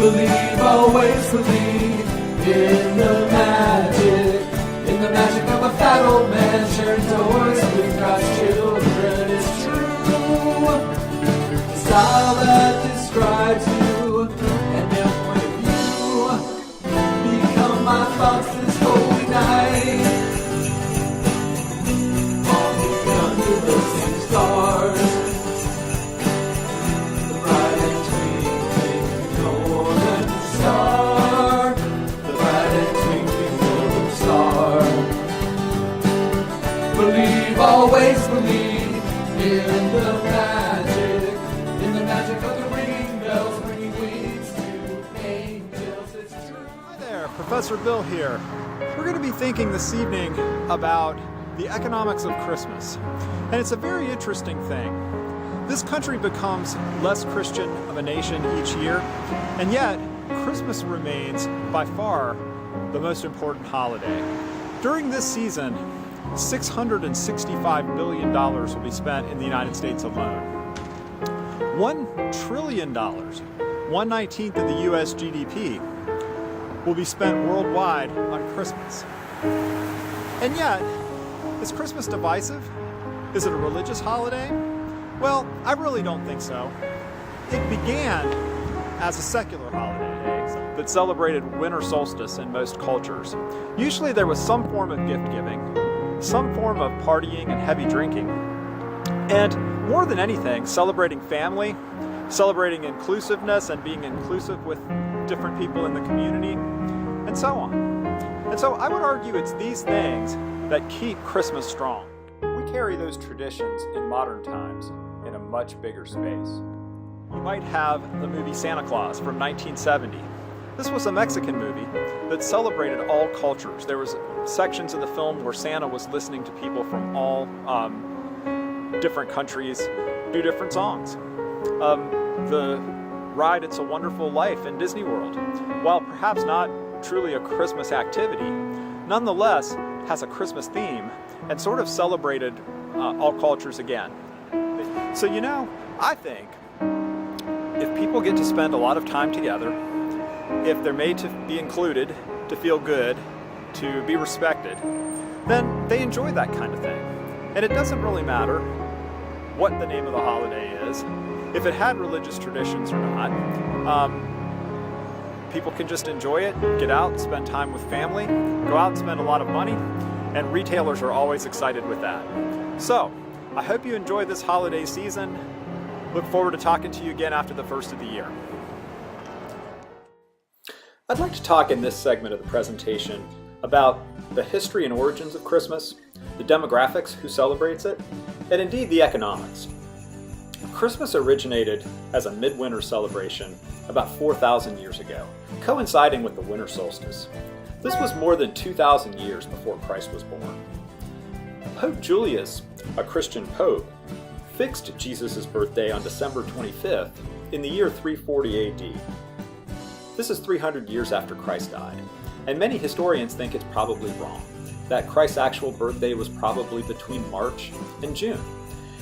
Believe, always believe in the magic of a fat old man sharing toys with God's children. It's true. The style that describes you and their point of view become my thoughts this holy night. Walking under the same stars, the bright and twinkling northern star, the bright and twinkling northern star. Believe, always believe in the magic of the ringing bells, bringing wings to angels. It's true. Hi there, Professor Bill here. We're going to be thinking this evening about the economics of Christmas. And it's a very interesting thing. This country becomes less Christian of a nation each year, and yet Christmas remains by far the most important holiday. During this season, $665 billion will be spent in the United States alone. $1 trillion, 1/19 of the US GDP, will be spent worldwide on Christmas. And yet, is Christmas divisive? Is it a religious holiday? Well, I really don't think so. It began as a secular holiday that celebrated winter solstice in most cultures. Usually there was some form of gift giving, some form of partying and heavy drinking, and more than anything, celebrating family, celebrating inclusiveness and being inclusive with different people in the community, and so on. And so I would argue it's these things that keep Christmas strong. We carry those traditions in modern times in a much bigger space. You might have the movie Santa Claus from 1970. This was a Mexican movie that celebrated all cultures. There was sections of the film where Santa was listening to people from all different countries do different songs. The ride It's a Wonderful Life in Disney World, while perhaps not truly a Christmas activity, nonetheless has a Christmas theme and sort of celebrated all cultures again. So I think if people get to spend a lot of time together, if they're made to be included, to feel good, to be respected, then they enjoy that kind of thing. And it doesn't really matter what the name of the holiday is, if it had religious traditions or not. People can just enjoy it, get out, spend time with family, go out and spend a lot of money, and retailers are always excited with that. So, I hope you enjoy this holiday season. Look forward to talking to you again after the first of the year. I'd like to talk in this segment of the presentation about the history and origins of Christmas, the demographics, who celebrates it, and indeed the economics. Christmas originated as a midwinter celebration about 4,000 years ago, coinciding with the winter solstice. This was more than 2,000 years before Christ was born. Pope Julius, a Christian pope, fixed Jesus' birthday on December 25th in the year 340 AD. This is 300 years after Christ died, and many historians think it's probably wrong, that Christ's actual birthday was probably between March and June.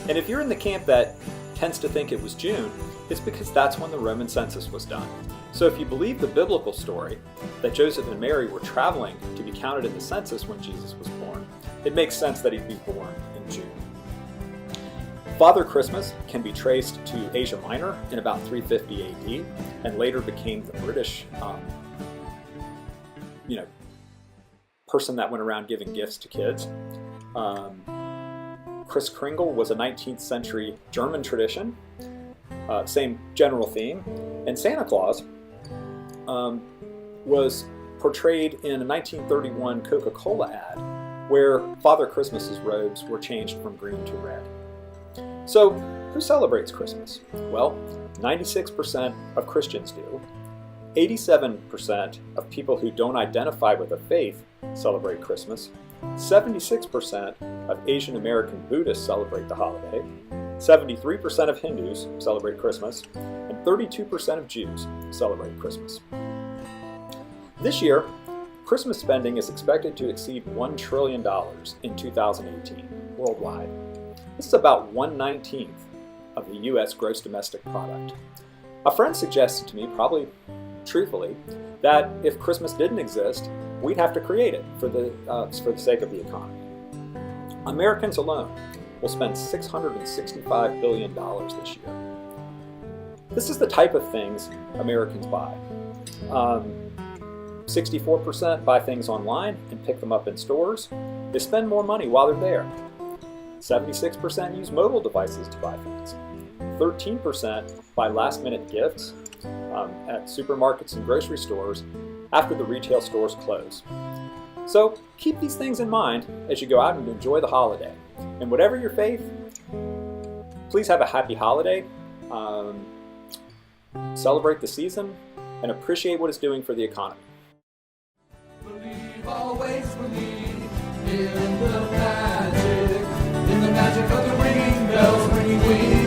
And if you're in the camp that tends to think it was June, it's because that's when the Roman census was done. So if you believe the biblical story that Joseph and Mary were traveling to be counted in the census when Jesus was born, it makes sense that he'd be born in June. Father Christmas can be traced to Asia Minor in about 350 AD, and later became the British person that went around giving gifts to kids. Kris Kringle was a 19th century German tradition, same general theme. And Santa Claus was portrayed in a 1931 Coca-Cola ad where Father Christmas's robes were changed from green to red. So, who celebrates Christmas? Well, 96% of Christians do. 87% of people who don't identify with a faith celebrate Christmas. 76% of Asian American Buddhists celebrate the holiday. 73% of Hindus celebrate Christmas. And 32% of Jews celebrate Christmas. This year, Christmas spending is expected to exceed $1 trillion in 2018 worldwide. This is about 1/19 of the U.S. gross domestic product. A friend suggested to me probably truthfully, that if Christmas didn't exist, we'd have to create it for the sake of the economy. Americans alone will spend $665 billion this year. This is the type of things Americans buy. 64% buy things online and pick them up in stores. They spend more money while they're there. 76% use mobile devices to buy things. 13% buy last-minute gifts at supermarkets and grocery stores after the retail stores close. So keep these things in mind as you go out and enjoy the holiday. And whatever your faith, please have a happy holiday, celebrate the season, and appreciate what it's doing for the economy. Believe, always believe in the magic of the ringing bells ringing wings.